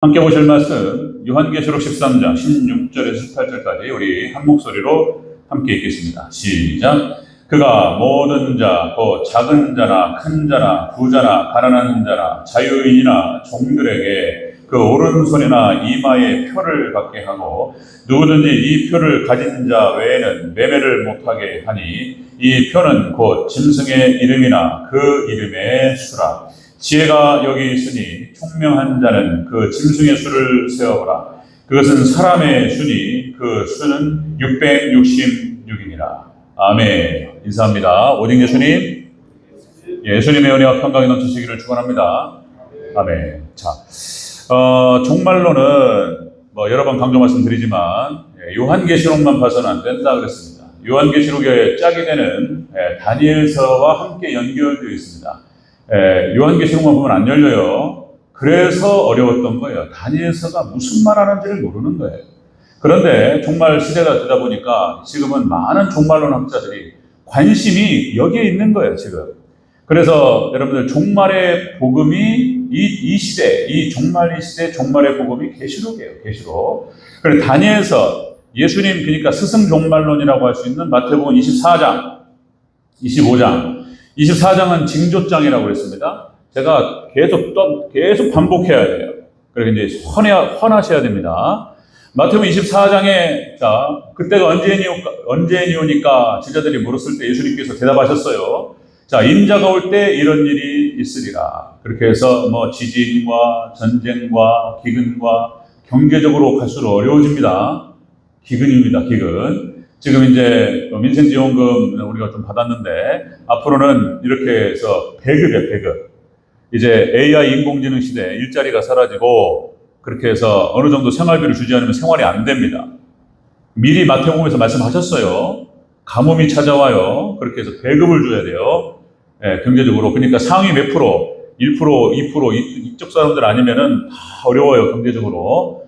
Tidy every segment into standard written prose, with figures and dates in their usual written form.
함께 보실 말씀 요한계시록 13장 16절에서 18절까지 우리 한 목소리로 함께 읽겠습니다. 시작. 그가 모든 자, 곧 작은 자나 큰 자나 부자나 가난한 자나 자유인이나 종들에게 그 오른손이나 이마에 표를 받게 하고 누구든지 이 표를 가진 자 외에는 매매를 못하게 하니 이 표는 곧 짐승의 이름이나 그 이름의 수라. 지혜가 여기 있으니 총명한 자는 그 짐승의 수를 세어보라. 그것은 사람의 수니 그 수는 666이니라. 아멘. 인사합니다. 오직 예수님, 예수님의 은혜와 평강이 넘치시기를 축원합니다. 아멘. 자, 종말론은 여러 번 강조 말씀드리지만 요한계시록만 봐서는 안 된다 그랬습니다. 요한계시록의 짝이 되는 다니엘서와 함께 연결되어 있습니다. 요한계시록만 보면 안 열려요. 그래서 어려웠던 거예요. 다니엘서가 무슨 말 하는지를 모르는 거예요. 그런데 종말 시대가 되다 보니까 지금은 많은 종말론 학자들이 관심이 여기에 있는 거예요, 지금. 그래서 여러분들 종말의 복음이 이 시대, 이 종말 이 시대 종말의 복음이 계시록이에요, 계시록. 그래서 다니엘서, 예수님 그러니까 스승 종말론이라고 할 수 있는 마태복음 24장, 25장, 24장은 징조장이라고 그랬습니다. 제가 계속 반복해야 돼요. 그래서 이제 헌하셔야 됩니다. 마태복음 24장에, 자, 그때가 언제니오니까 제자들이 물었을 때 예수님께서 대답하셨어요. 자, 인자가 올 때 이런 일이 있으리라. 그렇게 해서 지진과 전쟁과 기근과 경제적으로 갈수록 어려워집니다. 기근입니다, 기근. 지금 이제 민생지원금 우리가 좀 받았는데 앞으로는 이렇게 해서 배급이에요, 배급. 이제 AI 인공지능 시대 일자리가 사라지고 그렇게 해서 어느 정도 생활비를 주지 않으면 생활이 안 됩니다. 미리 마태복음에서 말씀하셨어요. 가뭄이 찾아와요. 그렇게 해서 배급을 줘야 돼요. 경제적으로. 그러니까 상위 몇 프로, 1%, 2% 이쪽 사람들 아니면은 다 어려워요, 경제적으로.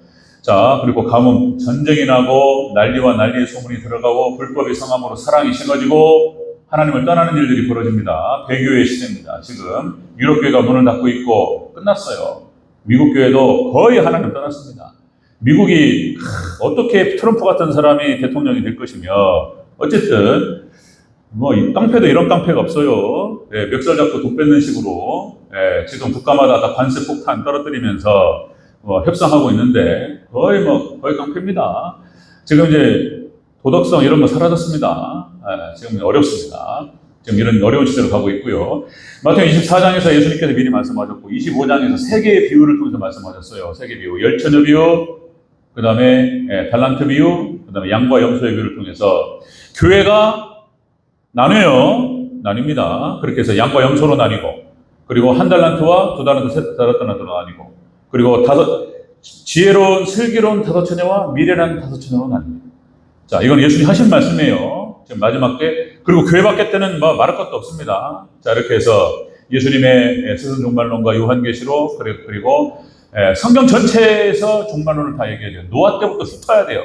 자, 그리고 가뭄, 전쟁이 나고 난리와 난리의 소문이 들어가고 불법의 성함으로 사랑이 심어지고 하나님을 떠나는 일들이 벌어집니다. 배교의 시대입니다. 지금 유럽교회가 문을 닫고 있고 끝났어요. 미국 교회도 거의 하나님 떠났습니다. 미국이 어떻게 트럼프 같은 사람이 대통령이 될 것이며 어쨌든 이 깡패도 이런 깡패가 없어요. 멱살 잡고 돈 뺏는 식으로 지금 국가마다 다 관세 폭탄 떨어뜨리면서 협상하고 있는데 거의 깡패입니다. 지금 이제 도덕성 이런 거 사라졌습니다. 지금 어렵습니다. 지금 이런 어려운 시대로 가고 있고요. 마태복음 24장에서 예수님께서 미리 말씀하셨고 25장에서 세 개의 비유를 통해서 말씀하셨어요. 세 개 비유, 열처녀 비유, 그 다음에 달란트 비유, 그 다음에 양과 염소의 비유를 통해서 교회가 나뉩니다. 그렇게 해서 양과 염소로 나뉘고 그리고 한 달란트와 두 달란트, 세 달란트로 나뉘고 그리고 지혜로운 슬기로운 다섯 처녀와 미련한 다섯 처녀로 나뉩니다. 자, 이건 예수님 하신 말씀이에요. 지금 마지막 때. 그리고 교회 밖에 때는 말할 것도 없습니다. 자, 이렇게 해서 예수님의 스승 종말론과 요한계시록 그리고 성경 전체에서 종말론을 다 얘기해야 돼요. 노아 때부터 훑어야 돼요.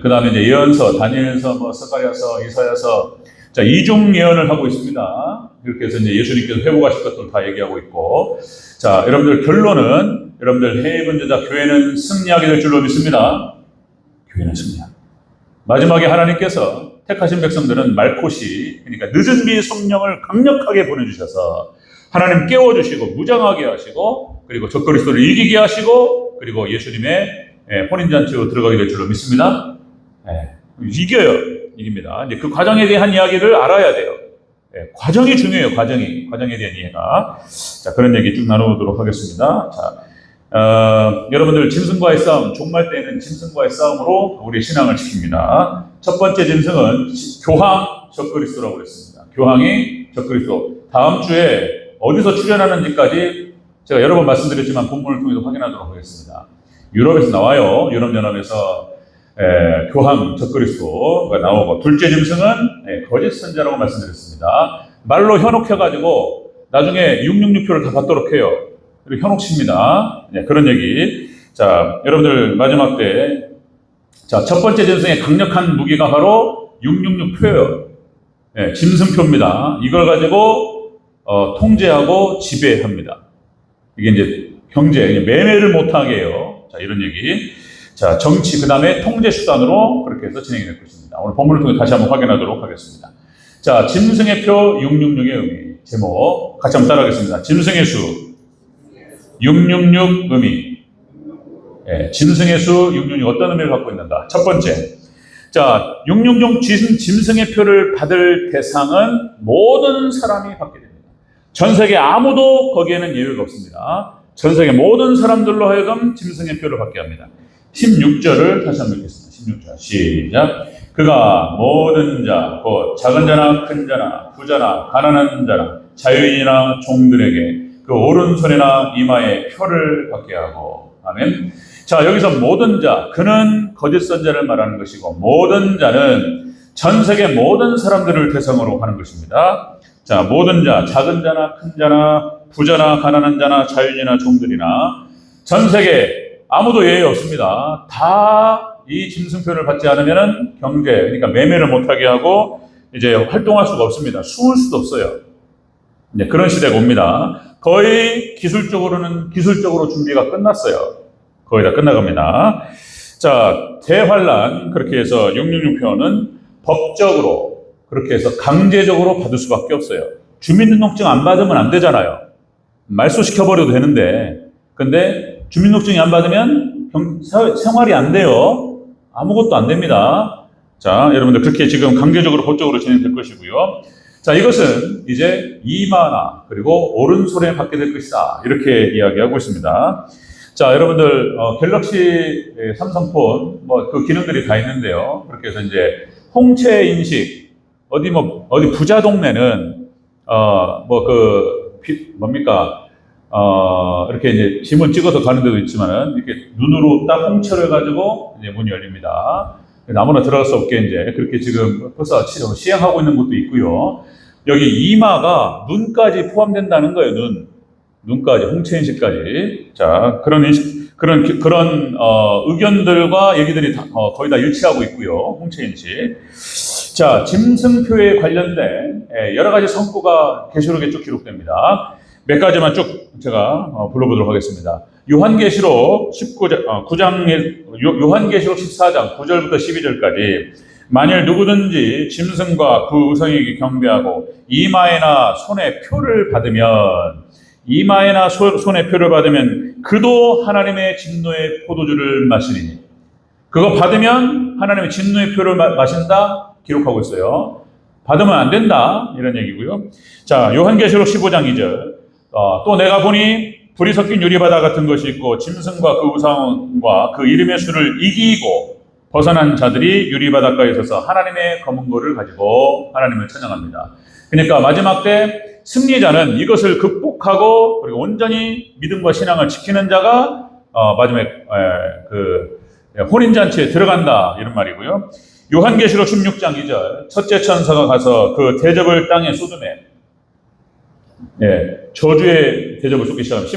그 다음에 이제 예언서, 다니엘서, 스가랴서, 이사야서. 자, 이중 예언을 하고 있습니다. 이렇게 해서 이제 예수님께서 회복하실 것들 다 얘기하고 있고. 자, 여러분들 결론은 여러분들 해외분제자 교회는 승리하게 될 줄로 믿습니다. 교회는 승리합니다. 마지막에 하나님께서 택하신 백성들은 말코시, 그러니까 늦은 비의 성령을 강력하게 보내주셔서 하나님 깨워주시고 무장하게 하시고 그리고 적그리스도를 이기게 하시고 그리고 예수님의 혼인잔치로 들어가게 될 줄로 믿습니다. 이깁니다. 이제 그 과정에 대한 이야기를 알아야 돼요. 과정이 중요해요. 과정에 대한 이해가. 자, 그런 얘기 쭉 나누도록 하겠습니다. 자, 여러분들 짐승과의 싸움, 종말 때에는 짐승과의 싸움으로 우리 신앙을 지킵니다. 첫 번째 짐승은 교황 적그리스도라고 그랬습니다. 교황이 적그리스도. 다음 주에 어디서 출현하는지까지 제가 여러 번 말씀드렸지만 본문을 통해서 확인하도록 하겠습니다. 유럽에서 나와요. 유럽연합에서 교황 적그리스도가 나오고 둘째 짐승은 거짓 선자라고 말씀드렸습니다. 말로 현혹해가지고 나중에 666표를 다 받도록 해요. 그리고 현혹십니다. 그런 얘기. 자, 여러분들 마지막 때, 자, 첫 번째 짐승의 강력한 무기가 바로 666표예요. 짐승표입니다. 이걸 가지고 통제하고 지배합니다. 이게 이제 경제, 매매를 못하게 해요. 자, 이런 얘기. 자, 정치, 그 다음에 통제 수단으로 그렇게 해서 진행이 될 것입니다. 오늘 본문을 통해 다시 한번 확인하도록 하겠습니다. 자, 짐승의 표 666의 의미. 제목, 같이 한번 따라하겠습니다. 짐승의 수, 666 의미. 예, 짐승의 수 666 어떤 의미를 갖고 있는가? 첫 번째. 자, 666 짐승의 표를 받을 대상은 모든 사람이 받게 됩니다. 전 세계 아무도 거기에는 예외가 없습니다. 전 세계 모든 사람들로 하여금 짐승의 표를 받게 합니다. 16절을 다시 한번 읽겠습니다. 16절 시작. 그가 모든 자, 곧 작은 자나 큰 자나 부자나 가난한 자나 자유인이나 종들에게 그 오른손이나 이마에 표를 받게 하고. 아멘. 자, 여기서 모든 자, 그는 거짓 선자를 말하는 것이고, 모든 자는 전 세계 모든 사람들을 대상으로 하는 것입니다. 자, 모든 자, 작은 자나 큰 자나 부자나 가난한 자나 자유인이나 종들이나 전 세계 아무도 예외 없습니다. 다 이 짐승표를 받지 않으면은 경제, 그러니까 매매를 못하게 하고 이제 활동할 수가 없습니다. 숨을 수도 없어요. 네, 그런 시대가 옵니다. 거의 기술적으로 준비가 끝났어요. 거의 다 끝나갑니다. 자, 대환란, 그렇게 해서 666표는 법적으로 그렇게 해서 강제적으로 받을 수밖에 없어요. 주민등록증 안 받으면 안 되잖아요. 말소시켜버려도 되는데, 근데 주민등록증이 안 받으면 생활이 안 돼요. 아무것도 안 됩니다. 자, 여러분들 그렇게 지금 강제적으로 법적으로 진행될 것이고요. 자, 이것은 이제 이마나 그리고 오른손에 받게 될 것이다. 이렇게 이야기하고 있습니다. 자, 여러분들 갤럭시 삼성폰 그 기능들이 다 있는데요. 그렇게 해서 이제 홍채 인식 어디 부자 동네는 이렇게 이제 지문 찍어서 가는 데도 있지만은 이렇게 눈으로 딱 홍채를 가지고 이제 문이 열립니다. 아무나 들어갈 수 없게 이제 그렇게 지금 벌써 시행하고 있는 곳도 있고요. 여기 이마가 눈까지 포함된다는 거예요. 눈까지, 홍채 인식까지. 자, 그런 의견들과 얘기들이 거의 다 일치하고 있고요. 홍채 인식. 자, 짐승표에 관련된 여러 가지 선구가 계시록에 쭉 기록됩니다. 몇 가지만 쭉 제가 불러보도록 하겠습니다. 요한계시록 14장 9절부터 12절까지 만일 누구든지 짐승과 그 우상에게 경배하고 이마에나 손에 표를 받으면 그도 하나님의 진노의 포도주를 마시리니, 그거 받으면 하나님의 진노의 표를 마신다 기록하고 있어요. 받으면 안 된다 이런 얘기고요. 자, 요한계시록 15장 2절. 또 내가 보니 불이 섞인 유리바다 같은 것이 있고 짐승과 그 우상과 그 이름의 수를 이기고 벗어난 자들이 유리바닷가에 서서 하나님의 검은 돌을 가지고 하나님을 찬양합니다. 그러니까 마지막 때 승리자는 이것을 극복하고 그리고 온전히 믿음과 신앙을 지키는 자가 마지막에 혼인잔치에 들어간다 이런 말이고요. 요한계시록 16장 2절. 첫째 천사가 가서 그 대접을 땅에 쏟으매, 저주의 대접을 쏟기 시작하면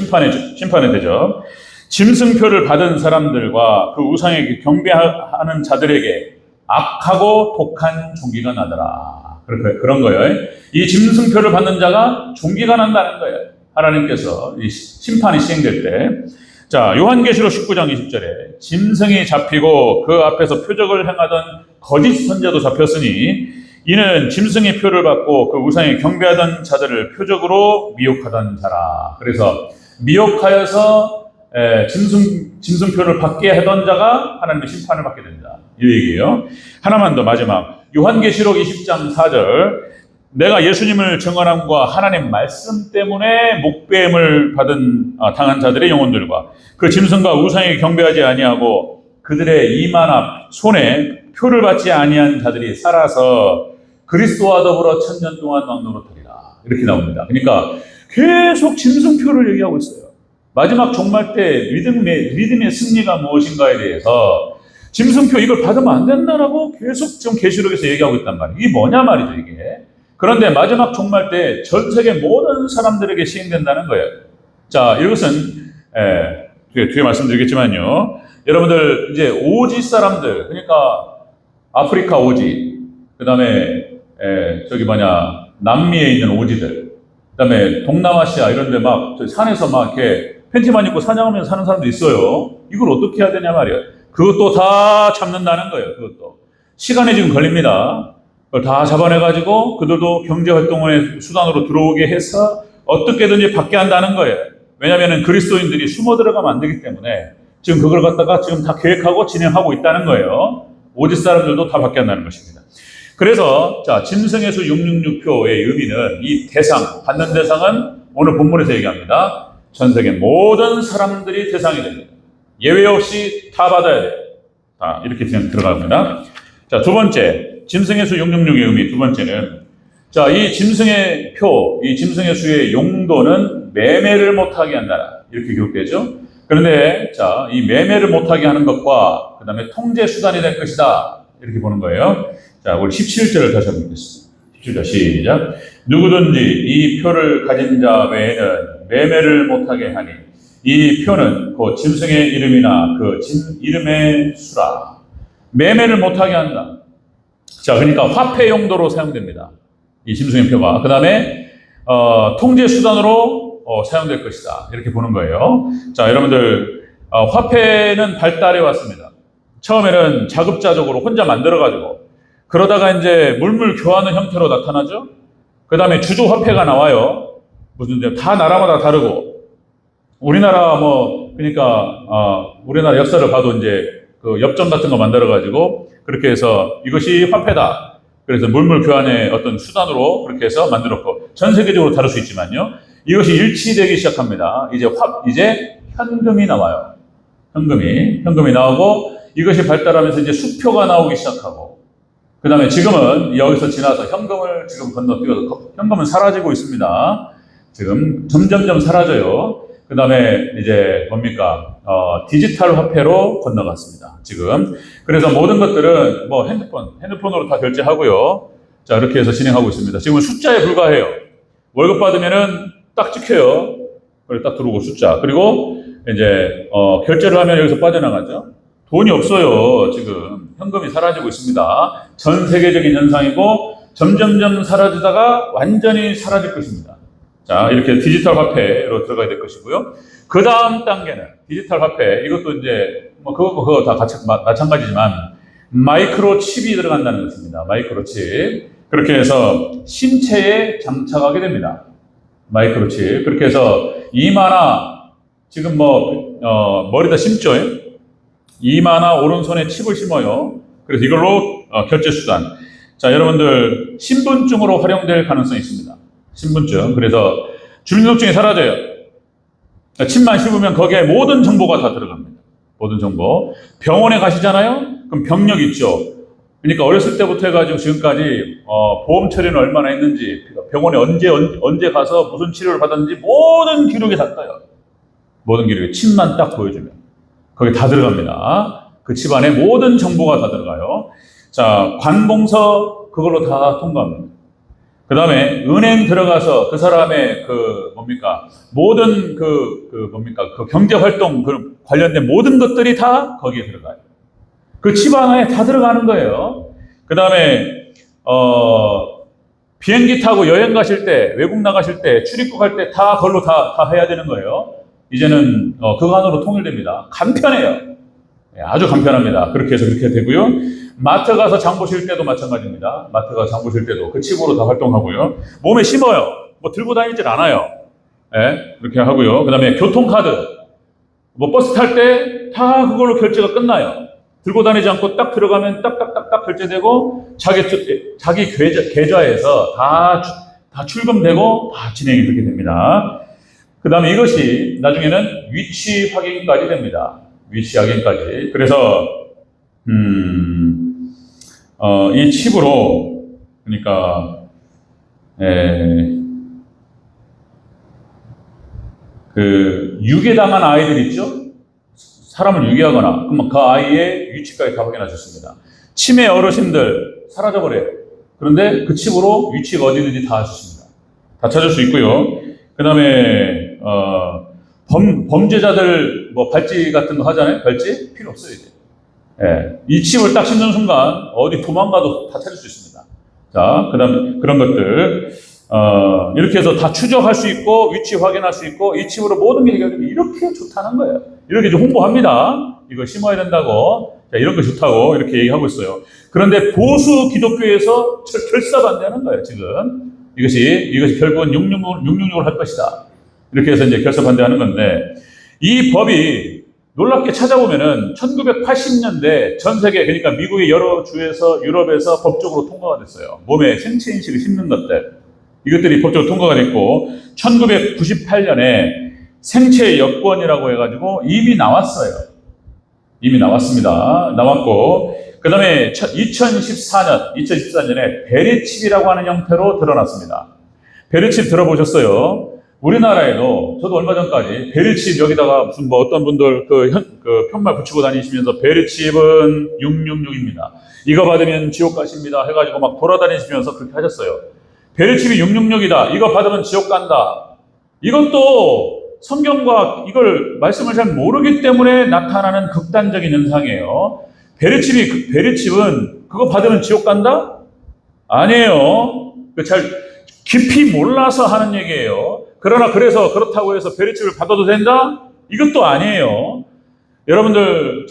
심판의 대접. 짐승표를 받은 사람들과 그 우상에게 경배하는 자들에게 악하고 독한 종기가 나더라. 그런 거예요. 이 짐승표를 받는 자가 종기가 난다는 거예요. 하나님께서 이 심판이 시행될 때. 자, 요한계시록 19장 20절에 짐승이 잡히고 그 앞에서 표적을 행하던 거짓 선자도 잡혔으니 이는 짐승의 표를 받고 그 우상에 경배하던 자들을 표적으로 미혹하던 자라. 그래서 미혹하여서 짐승표를 받게 하던 자가 하나님의 심판을 받게 된다. 이 얘기예요. 하나만 더 마지막. 요한계시록 20장 4절. 내가 예수님을 증언함과 하나님 말씀 때문에 목배임을 당한 자들의 영혼들과 그 짐승과 우상에 경배하지 아니하고 그들의 이마나 손에 표를 받지 아니한 자들이 살아서 그리스도와 더불어 천년 동안 왕노릇하리라. 이렇게 나옵니다. 그러니까 계속 짐승표를 얘기하고 있어요. 마지막 종말 때 믿음의 승리가 무엇인가에 대해서 짐승표 이걸 받으면 안 된다라고 계속 지금 계시록에서 얘기하고 있단 말이에요. 이게 뭐냐 말이죠, 이게. 그런데 마지막 종말 때 전 세계 모든 사람들에게 시행된다는 거예요. 자, 이것은 뒤에 말씀드리겠지만요. 여러분들 이제 오지 사람들, 그러니까 아프리카 오지, 그다음에 남미에 있는 오지들, 그다음에 동남아시아 이런데 막 산에서 막 이렇게 팬티만 입고 사냥하면서 사는 사람도 있어요. 이걸 어떻게 해야 되냐 말이에요. 그것도 다 잡는다는 거예요. 그것도. 시간이 지금 걸립니다. 그걸 다 잡아내가지고 그들도 경제활동의 수단으로 들어오게 해서 어떻게든지 받게 한다는 거예요. 왜냐하면 그리스도인들이 숨어 들어가면 안 되기 때문에 지금 그걸 갖다가 지금 다 계획하고 진행하고 있다는 거예요. 오직 사람들도 다 받게 한다는 것입니다. 그래서 자 짐승의 수 666표의 의미는 이 대상, 받는 대상은 오늘 본문에서 얘기합니다. 전 세계 모든 사람들이 대상이 됩니다. 예외 없이 다 받아야 돼요. 자, 이렇게 그냥 들어갑니다. 자, 두 번째, 짐승의 수 666의 의미 두 번째는 자, 이 짐승의 표, 이 짐승의 수의 용도는 매매를 못하게 한다. 이렇게 기록되죠. 그런데 자, 이 매매를 못하게 하는 것과 그 다음에 통제 수단이 될 것이다. 이렇게 보는 거예요. 자, 우리 17절을 다시 한번 읽겠습니다. 17절 시작. 누구든지 이 표를 가진 자 외에는 매매를 못하게 하니 이 표는 그 짐승의 이름이나 그 이름의 수라. 매매를 못하게 한다. 자, 그러니까 화폐 용도로 사용됩니다. 이 짐승의 표가. 그 다음에 통제 수단으로 사용될 것이다. 이렇게 보는 거예요. 자, 여러분들 화폐는 발달해 왔습니다. 처음에는 자급자족으로 혼자 만들어가지고 그러다가 이제 물물 교환의 형태로 나타나죠. 그 다음에 주조 화폐가 나와요. 무슨 이제 다 나라마다 다르고 우리나라 그러니까 우리나라 역사를 봐도 이제 그 엽전 같은 거 만들어가지고 그렇게 해서 이것이 화폐다. 그래서 물물 교환의 어떤 수단으로 그렇게 해서 만들었고 전 세계적으로 다를 수 있지만요. 이것이 일치되기 시작합니다. 이제 현금이 나와요. 현금이 나오고 이것이 발달하면서 이제 수표가 나오기 시작하고 그 다음에 지금은 여기서 지나서 현금을 지금 건너뛰어서 현금은 사라지고 있습니다. 지금 점점점 사라져요. 그 다음에 이제 디지털 화폐로 건너갔습니다. 지금. 그래서 모든 것들은 핸드폰으로 다 결제하고요. 자, 이렇게 해서 진행하고 있습니다. 지금은 숫자에 불과해요. 월급 받으면은 딱 찍혀요. 그리고 딱 들어오고 숫자. 그리고 이제, 결제를 하면 여기서 빠져나가죠. 돈이 없어요. 지금. 현금이 사라지고 있습니다. 전 세계적인 현상이고, 점점점 사라지다가 완전히 사라질 것입니다. 자, 이렇게 디지털 화폐로 들어가야 될 것이고요. 그 다음 단계는 디지털 화폐. 이것도 이제, 그거 다 마찬가지지만, 마이크로 칩이 들어간다는 것입니다. 마이크로 칩. 그렇게 해서 신체에 장착하게 됩니다. 마이크로 칩. 그렇게 해서 이마나, 지금 머리다 심죠? 이마나 오른손에 칩을 심어요. 그래서 이걸로 결제 수단. 자, 여러분들 신분증으로 활용될 가능성이 있습니다. 신분증. 그래서 주민등록증이 사라져요. 칩만 씹으면 거기에 모든 정보가 다 들어갑니다. 모든 정보. 병원에 가시잖아요? 그럼 병력 있죠. 그러니까 어렸을 때부터 해가지고 지금까지 보험 처리는 얼마나 했는지, 병원에 언제 가서 무슨 치료를 받았는지 모든 기록이 다 떠요. 모든 기록이 칩만 딱 보여주면 거기 다 들어갑니다. 그 칩 안에 모든 정보가 다 들어가요. 자, 관공서 그걸로 다 통과합니다. 그 다음에 은행 들어가서 그 사람의 모든 경제활동 관련된 모든 것들이 다 거기에 들어가요. 그 칩 안에 다 들어가는 거예요. 그 다음에 비행기 타고 여행 가실 때, 외국 나가실 때, 출입국 할 때 다 그걸로 다 해야 되는 거예요. 이제는 그 안으로 통일됩니다. 간편해요. 아주 간편합니다. 그렇게 해서 그렇게 되고요. 마트 가서 장 보실 때도 마찬가지입니다. 마트 가서 장 보실 때도 그 칩으로 다 활동하고요. 몸에 심어요. 들고 다니질 않아요. 그렇게 하고요. 그 다음에 교통카드. 버스 탈 때 다 그걸로 결제가 끝나요. 들고 다니지 않고 딱 들어가면 딱딱딱딱 결제되고 자기 계좌에서 다 출금되고 다 진행이 그렇게 됩니다. 그 다음에 이것이 나중에는 위치 확인까지 됩니다. 위치 확인까지. 그래서 이 칩으로 그러니까 유괴당한 아이들 있죠? 사람을 유괴하거나 그러면 그 아이의 위치까지 다 확인하셨습니다. 치매 어르신들 사라져버려요. 그런데 그 칩으로 위치가 어디든지 다 할 수 있습니다. 다 찾을 수 있고요. 그 다음에 범죄자들 발찌 같은 거 하잖아요. 발찌 필요 없어요 이제. 이 칩을 딱 심는 순간 어디 도망가도 다 찾을 수 있습니다. 자, 그 다음에 그런 것들. 이렇게 해서 다 추적할 수 있고 위치 확인할 수 있고 이 칩으로 모든 게 해결되면 이렇게 좋다는 거예요. 이렇게 좀 홍보합니다. 이거 심어야 된다고. 자, 이런 거 좋다고 이렇게 얘기하고 있어요. 그런데 보수 기독교에서 결사반대하는 거예요, 지금. 이것이 결국은 666을 할 것이다. 이렇게 해서 이제 결사반대하는 건데, 이 법이 놀랍게 찾아보면은 1980년대 전 세계, 그러니까 미국의 여러 주에서 유럽에서 법적으로 통과가 됐어요. 몸에 생체 인식을 심는 것들. 이것들이 법적으로 통과가 됐고, 1998년에 생체 여권이라고 해가지고 이미 나왔어요. 이미 나왔습니다. 나왔고, 그 다음에 2014년에 베리칩이라고 하는 형태로 드러났습니다. 베리칩 들어보셨어요? 우리나라에도 저도 얼마 전까지 베리칩 여기다가 무슨 뭐 어떤 분들 그 편말 붙이고 다니시면서 베리칩은 666입니다. 이거 받으면 지옥 가십니다. 해가지고 막 돌아다니시면서 그렇게 하셨어요. 베리칩이 666이다. 이거 받으면 지옥 간다. 이것도 성경과 이걸 말씀을 잘 모르기 때문에 나타나는 극단적인 현상이에요. 베리칩은 그거 받으면 지옥 간다? 아니에요. 잘 깊이 몰라서 하는 얘기예요. 그러나 그렇다고 해서 베리칩을 받아도 된다? 이것도 아니에요. 여러분들,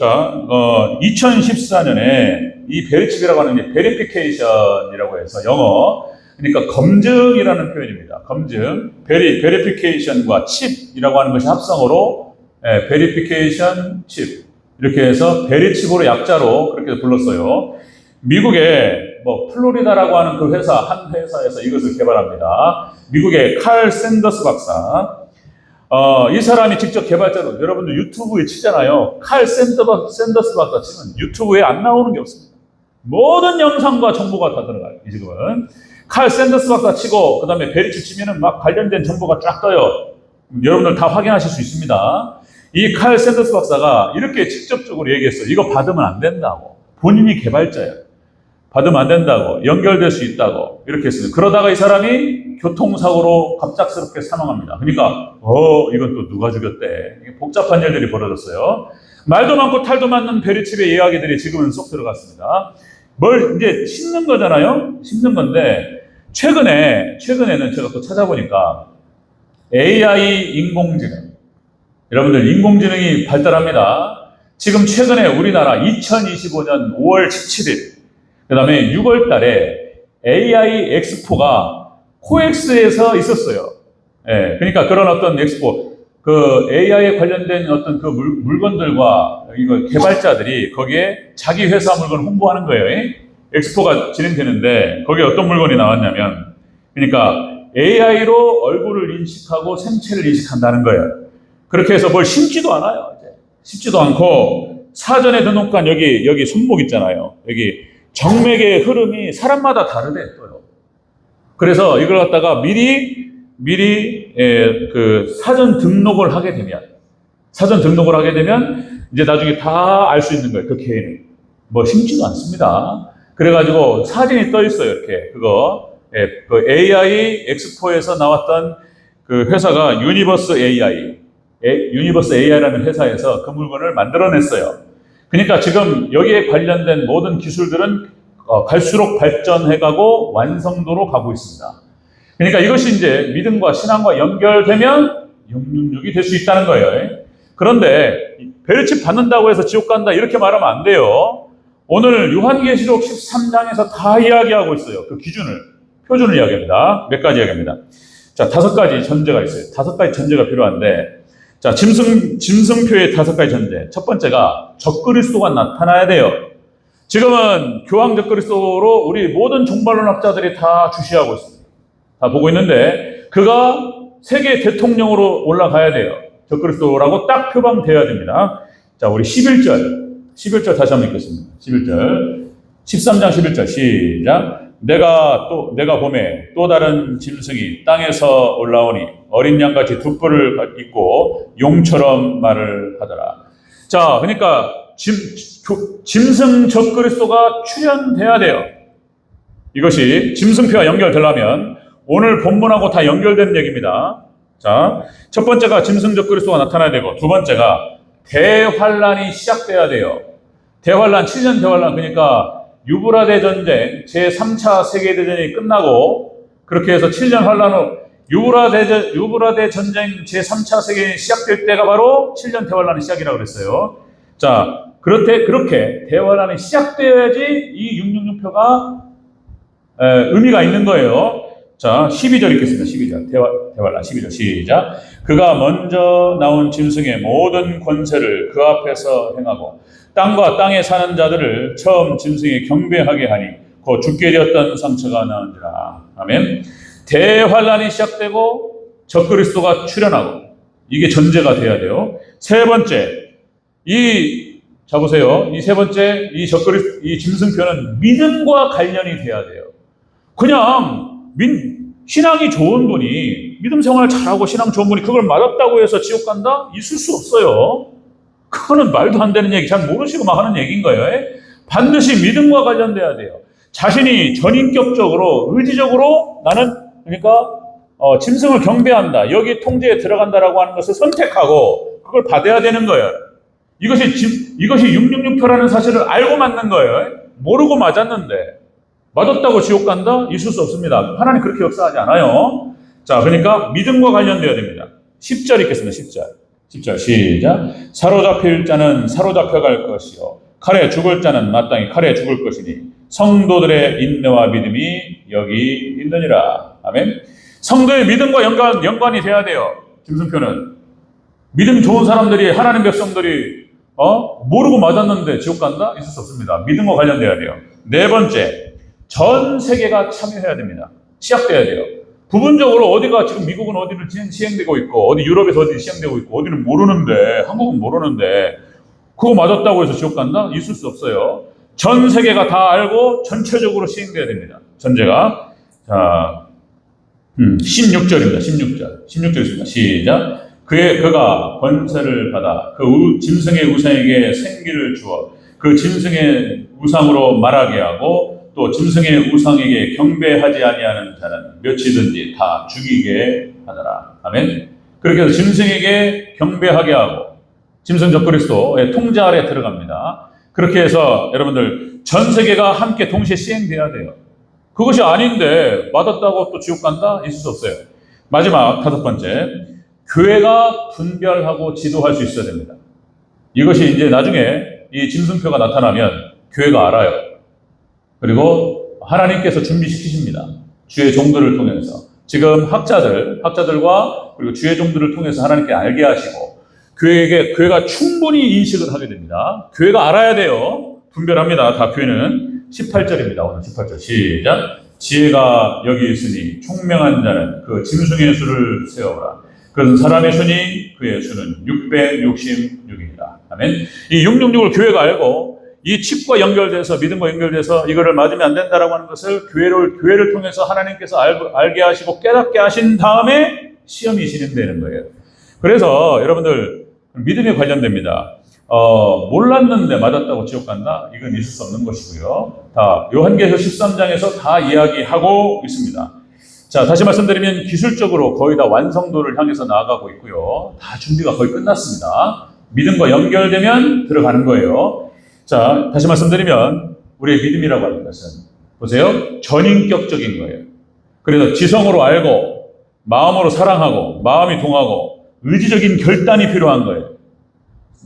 2014년에 이 베리칩이라고 하는 게 베리피케이션이라고 해서 영어, 그러니까 검증이라는 표현입니다. 검증, 베리피케이션과 칩이라고 하는 것이 합성어로 베리피케이션 칩 이렇게 해서 베리칩으로 약자로 그렇게 불렀어요. 미국의 플로리다라고 하는 그 회사, 한 회사에서 이것을 개발합니다. 미국의 칼 샌더스 박사. 이 사람이 직접 개발자로, 여러분들 유튜브에 치잖아요. 칼 샌더스 박사 치면 유튜브에 안 나오는 게 없습니다. 모든 영상과 정보가 다 들어가요, 이 지금은. 칼 샌더스 박사 치고, 그 다음에 베리칩 치면은 막 관련된 정보가 쫙 떠요. 여러분들 다 확인하실 수 있습니다. 이 칼 샌더스 박사가 이렇게 직접적으로 얘기했어요. 이거 받으면 안 된다고. 본인이 개발자예요. 받으면 안 된다고. 연결될 수 있다고. 이렇게 했어요. 그러다가 이 사람이 교통사고로 갑작스럽게 사망합니다. 그러니까, 이건 또 누가 죽였대. 복잡한 일들이 벌어졌어요. 말도 많고 탈도 많는 베리칩의 이야기들이 지금은 쏙 들어갔습니다. 뭘 이제 심는 거잖아요? 심는 건데, 최근에는 제가 또 찾아보니까 AI 인공지능. 여러분들 인공지능이 발달합니다. 지금 최근에 우리나라 2025년 5월 17일, 그 다음에 6월 달에 AI 엑스포가 코엑스에서 있었어요. 예, 그러니까 그런 어떤 엑스포, 그 AI에 관련된 어떤 그 물건들과 이거 개발자들이 거기에 자기 회사 물건을 홍보하는 거예요. 엑스포가 진행되는데 거기에 어떤 물건이 나왔냐면, 그러니까 AI로 얼굴을 인식하고 생체를 인식한다는 거예요. 그렇게 해서 뭘 심지도 않아요. 이제 심지도 않고 사전에 등록한 여기 손목 있잖아요. 여기 정맥의 흐름이 사람마다 다르대요. 그래서 이걸 갖다가 미리 그 사전 등록을 하게 되면 이제 나중에 다 알 수 있는 거예요. 그 개인이 뭐 심지도 않습니다. 그래가지고 사진이 떠 있어요. 이렇게 그 AI 엑스포에서 나왔던 그 회사가 유니버스 AI라는 회사에서 그 물건을 만들어냈어요. 그러니까 지금 여기에 관련된 모든 기술들은 갈수록 발전해가고 완성도로 가고 있습니다. 그러니까 이것이 이제 믿음과 신앙과 연결되면 666이 될 수 있다는 거예요. 그런데 베리칩 받는다고 해서 지옥 간다 이렇게 말하면 안 돼요. 오늘 요한계시록 13장에서 다 이야기하고 있어요. 그 표준을 이야기합니다. 몇 가지 이야기합니다. 자, 5가지 전제가 있어요. 5가지 전제가 필요한데, 자, 짐승표의 5가지 전제. 첫 번째가 적그리스도가 나타나야 돼요. 지금은 교황 적그리스도로 우리 모든 종말론학자들이 다 주시하고 있습니다. 다 보고 있는데, 그가 세계 대통령으로 올라가야 돼요. 적그리스도라고 딱 표방되어야 됩니다. 자, 우리 11절 다시 한번 읽겠습니다. 11절. 13장 11절 시작. 내가 봄에 또 다른 짐승이 땅에서 올라오니 어린 양같이 두 뿔을 입고 용처럼 말을 하더라. 자, 그러니까 짐승 적그리스도가 출현돼야 돼요. 이것이 짐승표와 연결되려면 오늘 본문하고 다 연결되는 얘기입니다. 자, 첫 번째가 짐승 적그리스도가 나타나야 되고, 두 번째가 대환란이 시작돼야 돼요. 대환란, 7년 대환란, 그러니까 유브라데 전쟁, 제3차 세계대전이 끝나고 그렇게 해서 7년 환란 후 유브라데 전쟁 제3차 세계대전이 시작될 때가 바로 7년 대환란의 시작이라고 그랬어요. 자, 그렇게 대환란이 시작되어야지 이 666표가 의미가 있는 거예요. 자, 12절 읽겠습니다. 12절. 대환란 12절 시작. 그가 먼저 나온 짐승의 모든 권세를 그 앞에서 행하고 땅과 땅에 사는 자들을 처음 짐승에 경배하게 하니 곧 죽게 되었던 상처가 나은지라. 아멘. 대환란이 시작되고 적그리스도가 출현하고 이게 전제가 돼야 돼요. 세 번째, 자 보세요. 이 세 번째, 이 짐승표는 믿음과 관련이 돼야 돼요. 그냥 신앙이 좋은 분이 믿음 생활 잘하고 신앙 좋은 분이 그걸 맞았다고 해서 지옥 간다? 있을 수 없어요. 그거는 말도 안 되는 얘기, 잘 모르시고 막 하는 얘기인 거예요. 반드시 믿음과 관련돼야 돼요. 자신이 전인격적으로 의지적으로 나는 그러니까 짐승을 경배한다, 여기 통제에 들어간다라고 하는 것을 선택하고 그걸 받아야 되는 거예요. 이것이 666표라는 사실을 알고 맞는 거예요. 모르고 맞았는데 맞았다고 지옥 간다? 있을 수 없습니다. 하나님 그렇게 역사하지 않아요. 자, 그러니까 믿음과 관련되어야 됩니다. 10절 읽겠습니다. 10절 시작. 사로잡힐 자는 사로잡혀갈 것이요 칼에 죽을 자는 마땅히 칼에 죽을 것이니 성도들의 인내와 믿음이 여기 있느니라. 아멘. 성도의 믿음과 연관이 돼야 돼요. 짐승표는 믿음 좋은 사람들이, 하나님 백성들이 모르고 맞았는데 지옥 간다? 있을 수 없습니다. 믿음과 관련돼야 돼요. 네 번째, 전 세계가 참여해야 됩니다. 시작돼야 돼요. 부분적으로 어디가 지금 미국은 어디를 시행되고 있고 어디 유럽에서 어디 시행되고 있고 어디는 모르는데, 한국은 모르는데 그거 맞았다고 해서 지옥 간다? 있을 수 없어요. 전 세계가 다 알고 전체적으로 시행돼야 됩니다. 전제가. 자, 16절입니다. 16절 있습니다. 시작. 그가 권세를 받아 그 짐승의 우상에게 생기를 주어 그 짐승의 우상으로 말하게 하고 또 짐승의 우상에게 경배하지 아니하는 자는 몇이든지 다 죽이게 하더라. 아멘. 그렇게 해서 짐승에게 경배하게 하고 짐승 적그리스도의 통제 아래 들어갑니다. 그렇게 해서 여러분들 전 세계가 함께 동시에 시행돼야 돼요. 그것이 아닌데 맞았다고 또 지옥 간다? 있을 수 없어요. 마지막 다섯 번째, 교회가 분별하고 지도할 수 있어야 됩니다. 이것이 이제 나중에 이 짐승표가 나타나면 교회가 알아요. 그리고 하나님께서 준비시키십니다. 주의 종들을 통해서. 지금 학자들과 그리고 주의 종들을 통해서 하나님께 알게 하시고 교회가 충분히 인식을 하게 됩니다. 교회가 알아야 돼요. 분별합니다. 다 교회는. 18절입니다. 오늘 18절 시작. 지혜가 여기 있으니 총명한 자는 그 짐승의 수를 세어보라. 그것은 사람의 수니 그의 수는 666이다. 아멘. 이 666을 교회가 알고 이 칩과 연결돼서 믿음과 연결돼서 이거를 맞으면 안 된다라고 하는 것을 교회를 통해서 하나님께서 알게 하시고 깨닫게 하신 다음에 시험이 진행되는 거예요. 그래서 여러분들 믿음에 관련됩니다. 몰랐는데 맞았다고 지옥 간다? 이건 있을 수 없는 것이고요. 다 요한계시록 13장에서 다 이야기하고 있습니다. 자, 다시 말씀드리면 기술적으로 거의 다 완성도를 향해서 나아가고 있고요. 다 준비가 거의 끝났습니다. 믿음과 연결되면 들어가는 거예요. 자, 다시 말씀드리면 우리의 믿음이라고 하는 것은 보세요. 전인격적인 거예요. 그래서 지성으로 알고 마음으로 사랑하고 마음이 동하고 의지적인 결단이 필요한 거예요.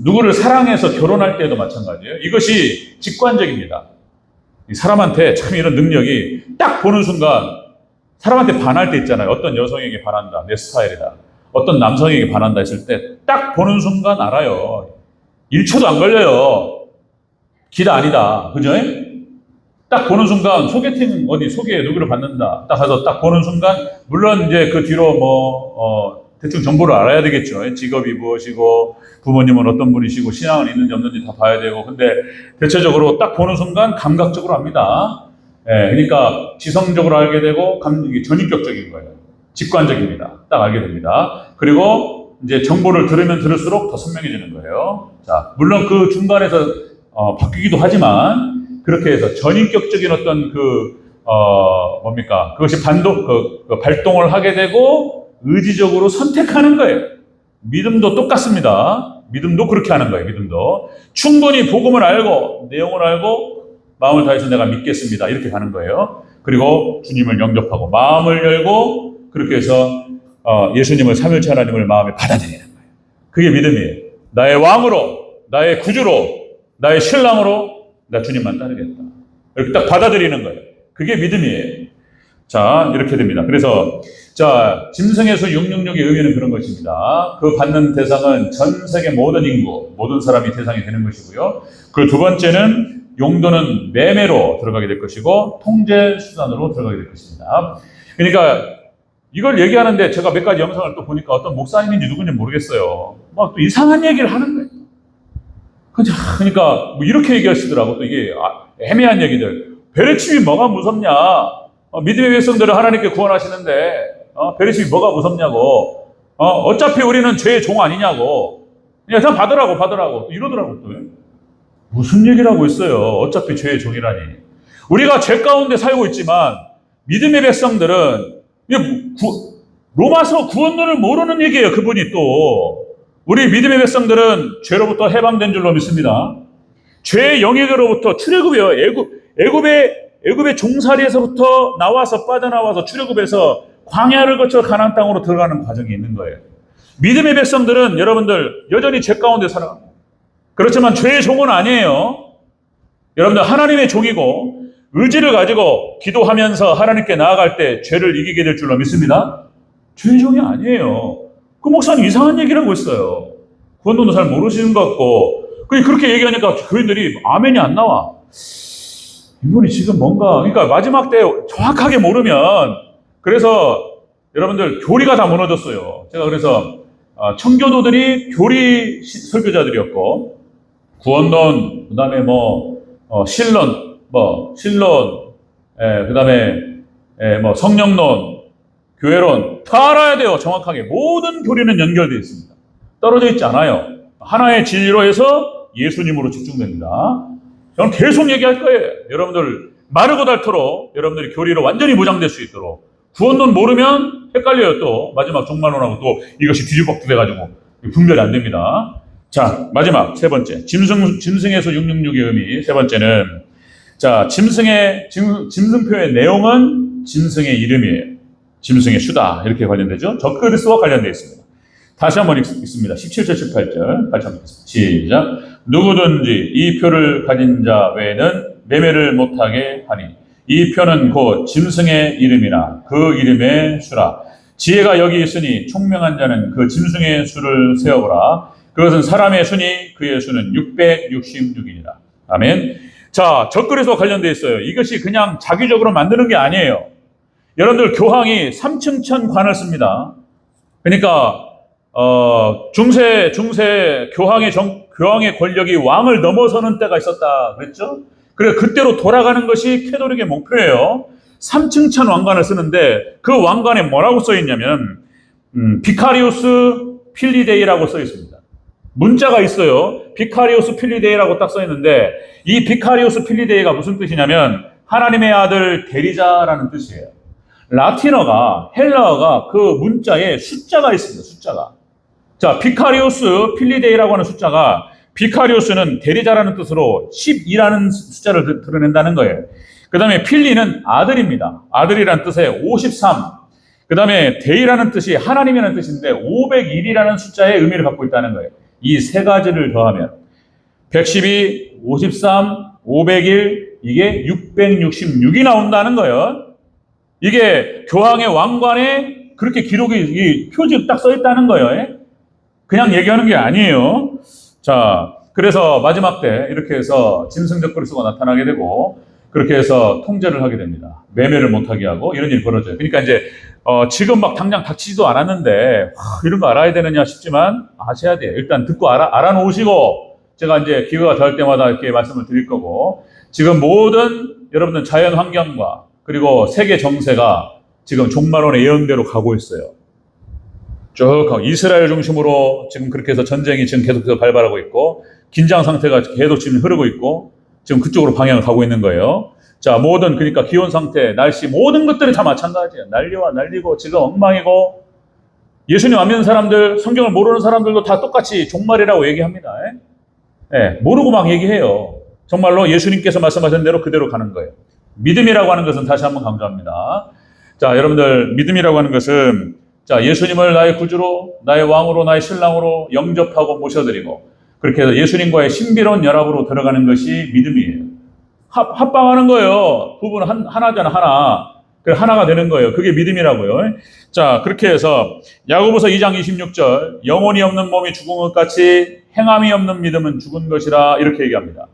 누구를 사랑해서 결혼할 때도 마찬가지예요. 이것이 직관적입니다. 사람한테 참 이런 능력이 딱 보는 순간 사람한테 반할 때 있잖아요. 어떤 여성에게 반한다. 내 스타일이다. 어떤 남성에게 반한다 했을 때 딱 보는 순간 알아요. 1초도 안 걸려요. 기다 아니다. 그죠? 딱 보는 순간 소개팅 소개에 누구를 받는다. 딱 가서 딱 보는 순간 물론 이제 그 뒤로 대충 정보를 알아야 되겠죠. 직업이 무엇이고 부모님은 어떤 분이시고 신앙은 있는지 없는지 다 봐야 되고 근데 대체적으로 딱 보는 순간 감각적으로 압니다. 그러니까 지성적으로 알게 되고 전인격적인 거예요. 직관적입니다. 딱 알게 됩니다. 그리고 이제 정보를 들으면 들을수록 더 선명해지는 거예요. 자, 물론 그 중간에서 바뀌기도 하지만 그렇게 해서 전인격적인 어떤 그것이 발동을 하게 되고 의지적으로 선택하는 거예요. 믿음도 똑같습니다. 믿음도 그렇게 하는 거예요. 믿음도 충분히 복음을 알고 내용을 알고 마음을 다해서 내가 믿겠습니다. 이렇게 가는 거예요. 그리고 주님을 영접하고 마음을 열고 그렇게 해서 예수님을 삼위일체 하나님을 마음에 받아들이는 거예요. 그게 믿음이에요. 나의 왕으로, 나의 구주로, 나의 신랑으로 나 주님만 따르겠다. 이렇게 딱 받아들이는 거예요. 그게 믿음이에요. 자, 이렇게 됩니다. 그래서 자, 짐승의 수 666의 의미는 그런 것입니다. 그 받는 대상은 전 세계 모든 인구, 모든 사람이 대상이 되는 것이고요. 그 두 번째는 용도는 매매로 들어가게 될 것이고 통제 수단으로 들어가게 될 것입니다. 그러니까 이걸 얘기하는데 제가 몇 가지 영상을 또 보니까 어떤 목사님인지 누군지 모르겠어요. 막 또 이상한 얘기를 하는 거예요. 그러니까 뭐 이렇게 얘기하시더라고. 또 이게 애매한 얘기들. 베레침이 뭐가 무섭냐? 믿음의 백성들을 하나님께 구원하시는데 베레침이 뭐가 무섭냐고. 어차피 우리는 죄의 종 아니냐고. 그냥 받으라고 이러더라고 또. 무슨 얘기를 하고 있어요. 어차피 죄의 종이라니. 우리가 죄 가운데 살고 있지만 믿음의 백성들은 로마서 구원론을 모르는 얘기예요. 그분이 또. 우리 믿음의 백성들은 죄로부터 해방된 줄로 믿습니다. 죄의 영역으로부터 출애굽이에요. 애굽의 종살이에서부터 나와서 빠져나와서 출애굽해서 광야를 거쳐 가나안 땅으로 들어가는 과정이 있는 거예요. 믿음의 백성들은 여러분들 여전히 죄 가운데 살아갑니다. 그렇지만 죄의 종은 아니에요. 여러분들 하나님의 종이고 의지를 가지고 기도하면서 하나님께 나아갈 때 죄를 이기게 될 줄로 믿습니다. 죄의 종이 아니에요. 그 목사님 이상한 얘기를 하고 있어요. 구원론도 잘 모르시는 것 같고 그렇게 얘기하니까 교인들이 아멘이 안 나와. 이분이 지금 뭔가 그러니까 마지막 때 정확하게 모르면 그래서 여러분들 교리가 다 무너졌어요. 제가 그래서 청교도들이 교리 설교자들이었고 구원론 그다음에 신론 그다음에 성령론 교회론 다 알아야 돼요. 정확하게 모든 교리는 연결되어 있습니다. 떨어져 있지 않아요. 하나의 진리로 해서 예수님으로 집중됩니다. 저는 계속 얘기할 거예요. 여러분들 마르고 닳도록 여러분들이 교리로 완전히 무장될 수 있도록 구원론 모르면 헷갈려요. 또 마지막 종말론하고 또 이것이 뒤집박도 돼가지고 분별이 안 됩니다. 자, 마지막 세 번째 짐승의 수 666의 의미 세 번째는 자 짐승표의 내용은 짐승의 이름이에요. 짐승의 수다 이렇게 관련되죠. 적그리스와 관련되어 있습니다. 다시 한번 읽습니다. 17절 18절 같이 한번 읽습니다. 시작. 누구든지 이 표를 가진 자 외에는 매매를 못하게 하니 이 표는 곧 짐승의 이름이나 그 이름의 수라. 지혜가 여기 있으니 총명한 자는 그 짐승의 수를 세어보라. 그것은 사람의 수니 그의 수는 666이니라. 아멘. 자, 적그리스와 관련되어 있어요. 이것이 그냥 자기적으로 만드는 게 아니에요. 여러분들 교황이 3층천 관을 씁니다. 그러니까 중세 교황의 권력이 왕을 넘어서는 때가 있었다 그랬죠? 그래서 그때로 돌아가는 것이 캐톨릭의 목표예요. 3층천 왕관을 쓰는데 그 왕관에 뭐라고 써 있냐면 비카리우스 필리데이라고 써 있습니다. 문자가 있어요. 비카리우스 필리데이라고 딱 써 있는데 이 비카리우스 필리데이가 무슨 뜻이냐면 하나님의 아들 대리자라는 뜻이에요. 라틴어가 헬라어가 그 문자에 숫자가 있습니다. 숫자가. 자, 비카리우스 필리데이라고 하는 숫자가 비카리우스는 대리자라는 뜻으로 12라는 숫자를 드러낸다는 거예요. 그 다음에 필리는 아들입니다. 아들이라는 뜻에 53. 그 다음에 데이라는 뜻이 하나님이라는 뜻인데 501이라는 숫자의 의미를 갖고 있다는 거예요. 이 세 가지를 더하면 112, 53, 501 이게 666이 나온다는 거예요. 이게 교황의 왕관에 그렇게 기록이 표지 딱 써 있다는 거예요. 그냥 얘기하는 게 아니에요. 자, 그래서 마지막 때 이렇게 해서 짐승적 그리스도가 나타나게 되고 그렇게 해서 통제를 하게 됩니다. 매매를 못하게 하고 이런 일이 벌어져요. 그러니까 이제 지금 막 당장 닥치지도 않았는데 이런 거 알아야 되느냐 싶지만 아셔야 돼요. 일단 듣고 알아놓으시고 제가 이제 기회가 될 때마다 이렇게 말씀을 드릴 거고 지금 모든 여러분들 자연 환경과 그리고 세계 정세가 지금 종말론의 예언대로 가고 있어요. 쭉 이스라엘 중심으로 지금 그렇게 해서 전쟁이 지금 계속해서 발발하고 있고 긴장 상태가 계속 지금 흐르고 있고 지금 그쪽으로 방향을 가고 있는 거예요. 자, 모든 그러니까 기온 상태, 날씨 모든 것들이 다 마찬가지예요. 난리와 난리고 지금 엉망이고 예수님 안 믿는 사람들, 성경을 모르는 사람들도 다 똑같이 종말이라고 얘기합니다. 모르고 막 얘기해요. 정말로 예수님께서 말씀하신 대로 그대로 가는 거예요. 믿음이라고 하는 것은 다시 한번 강조합니다. 자, 여러분들, 믿음이라고 하는 것은 자, 예수님을 나의 구주로, 나의 왕으로, 나의 신랑으로 영접하고 모셔드리고 그렇게 해서 예수님과의 신비로운 연합으로 들어가는 것이 믿음이에요. 합방하는 거예요. 두 분은 하나잖아, 하나. 그 하나가 되는 거예요. 그게 믿음이라고요. 자, 그렇게 해서 야고보서 2장 26절 영혼이 없는 몸이 죽은 것 같이 행함이 없는 믿음은 죽은 것이라 이렇게 얘기합니다.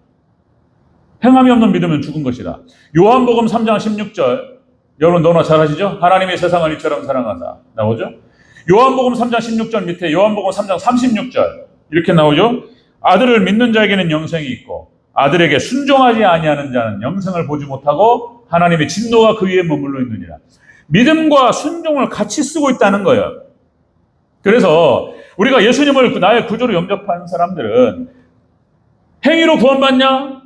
행함이 없는 믿음은 죽은 것이라. 요한복음 3장 16절 여러분 너무나 잘 아시죠? 하나님이 세상을 이처럼 사랑하사 나오죠? 요한복음 3장 16절 밑에 요한복음 3장 36절 이렇게 나오죠? 아들을 믿는 자에게는 영생이 있고 아들에게 순종하지 아니하는 자는 영생을 보지 못하고 하나님의 진노가 그 위에 머물러 있느니라. 믿음과 순종을 같이 쓰고 있다는 거예요. 그래서 우리가 예수님을 나의 구주로 영접한 사람들은 행위로 구원받냐?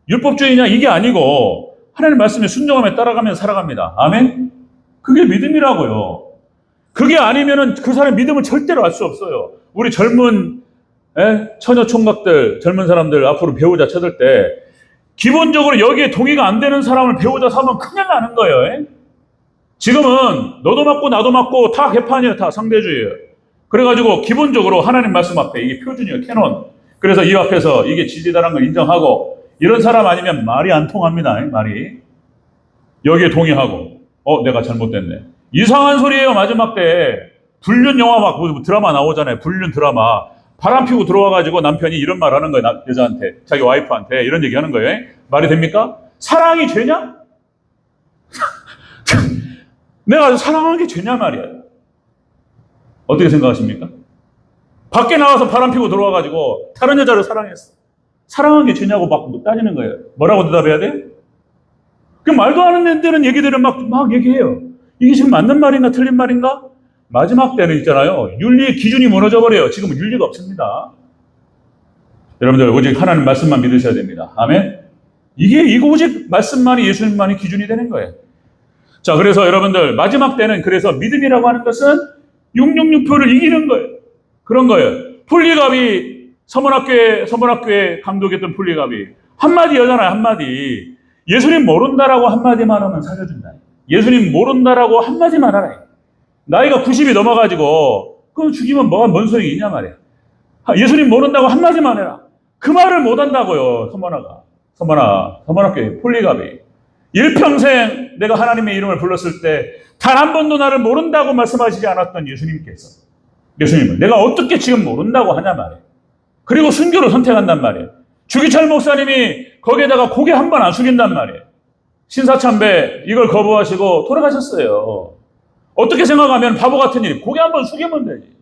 율법주의냐? 이게 아니고 하나님 말씀에 순종하며 따라가며 살아갑니다. 아멘? 그게 믿음이라고요. 그게 아니면은 그 사람의 믿음을 절대로 알 수 없어요. 우리 젊은 처녀 총각들, 젊은 사람들 앞으로 배우자 찾을 때 기본적으로 여기에 동의가 안 되는 사람을 배우자 삼으면 큰일 나는 거예요. 지금은 너도 맞고 나도 맞고 다 개판이에요. 다 상대주의예요. 그래가지고 기본적으로 하나님 말씀 앞에 이게 표준이에요. 캐논. 그래서 이 앞에서 이게 진리다라는 걸 인정하고 이런 사람 아니면 말이 안 통합니다. 말이. 여기에 동의하고 내가 잘못됐네. 이상한 소리예요. 마지막 때 불륜 영화 막 드라마 나오잖아요. 불륜 드라마. 바람 피고 들어와가지고 남편이 이런 말 하는 거예요. 여자한테. 자기 와이프한테 이런 얘기 하는 거예요. 말이 됩니까? 사랑이 죄냐? 내가 사랑하는 게 죄냐 말이야. 어떻게 생각하십니까? 밖에 나와서 바람 피고 들어와가지고 다른 여자를 사랑했어. 사랑한 게 죄냐고 막 따지는 거예요. 뭐라고 대답해야 돼? 그 말도 안 되는 얘기들을 막 얘기해요. 이게 지금 맞는 말인가 틀린 말인가? 마지막 때는 있잖아요. 윤리의 기준이 무너져 버려요. 지금은 윤리가 없습니다. 여러분들 오직 하나님 말씀만 믿으셔야 됩니다. 아멘. 이거 오직 말씀만이 예수님만이 기준이 되는 거예요. 자, 그래서 여러분들 마지막 때는 그래서 믿음이라고 하는 것은 666표를 이기는 거예요. 그런 거예요. 폴리갑이 서문학교에 감독했던 폴리갑이 한마디 하잖아요. 한마디. 예수님 모른다라고 한마디만 하면 살려준다. 예수님 모른다라고 한마디만 하라. 나이가 90이 넘어가지고 그럼 죽이면 뭐가 뭔 소용이 있냐 말이야. 예수님 모른다고 한마디만 해라. 그 말을 못한다고요. 서문학교에 폴리갑이. 일평생 내가 하나님의 이름을 불렀을 때 단 한 번도 나를 모른다고 말씀하시지 않았던 예수님을 내가 어떻게 지금 모른다고 하냐 말이에요. 그리고 순교를 선택한단 말이에요. 주기철 목사님이 거기에다가 고개 한 번 안 숙인단 말이에요. 신사참배 이걸 거부하시고 돌아가셨어요. 어떻게 생각하면 바보 같은 일이 고개 한 번 숙이면 되지.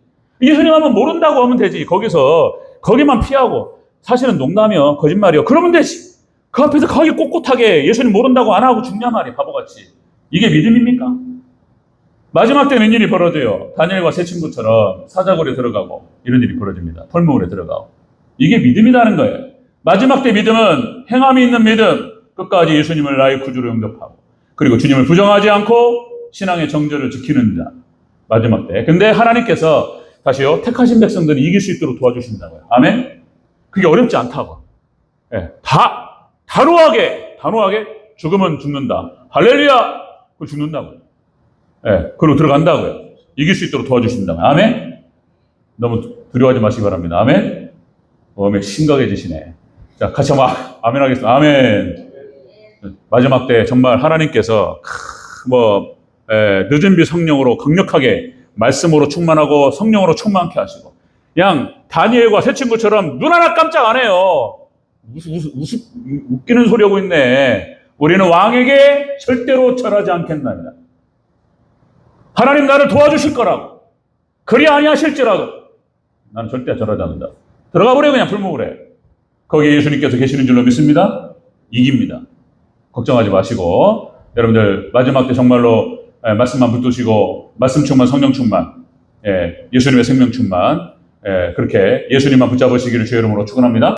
예수님 한번 모른다고 하면 되지. 거기만 피하고 사실은 농담이요. 거짓말이요. 그러면 되지. 그 앞에서 거기 꼿꼿하게 예수님 모른다고 안 하고 죽냐 말이에요. 바보같이. 이게 믿음입니까? 마지막 때 웬일이 벌어져요. 다니엘과 세 친구처럼 사자굴에 들어가고 이런 일이 벌어집니다. 털무울에 들어가고. 이게 믿음이라는 거예요. 마지막 때 믿음은 행함이 있는 믿음. 끝까지 예수님을 나의 구주로 영접하고 그리고 주님을 부정하지 않고 신앙의 정절을 지키는 자. 마지막 때. 근데 하나님께서 다시요. 택하신 백성들이 이길 수 있도록 도와주신다고요. 아멘? 그게 어렵지 않다고. 예, 단호하게 죽으면 죽는다. 할렐루야! 그걸 죽는다고요. 예, 그리고 들어간다고요. 이길 수 있도록 도와주신다고요. 아멘? 너무 두려워하지 마시기 바랍니다. 아멘? 마음이 심각해지시네. 자, 같이 한번 아멘 하겠습니다. 아멘. 마지막 때 정말 하나님께서 늦은 비 성령으로 강력하게 말씀으로 충만하고 성령으로 충만케 하시고 그냥 다니엘과 세 친구처럼 눈 하나 깜짝 안 해요. 웃기는 소리 하고 있네. 우리는 왕에게 절대로 절하지 않겠나이다. 하나님 나를 도와주실 거라고. 그리 아니하실지라도 나는 절대 절하지 않는다. 들어가 버려 그냥 불목을 해. 거기에 예수님께서 계시는 줄로 믿습니다. 이깁니다. 걱정하지 마시고 여러분들 마지막 때 정말로 말씀만 붙드시고 말씀 충만 성령 충만 예수님의 생명 충만 그렇게 예수님만 붙잡으시기를 주의 이름으로 축원합니다.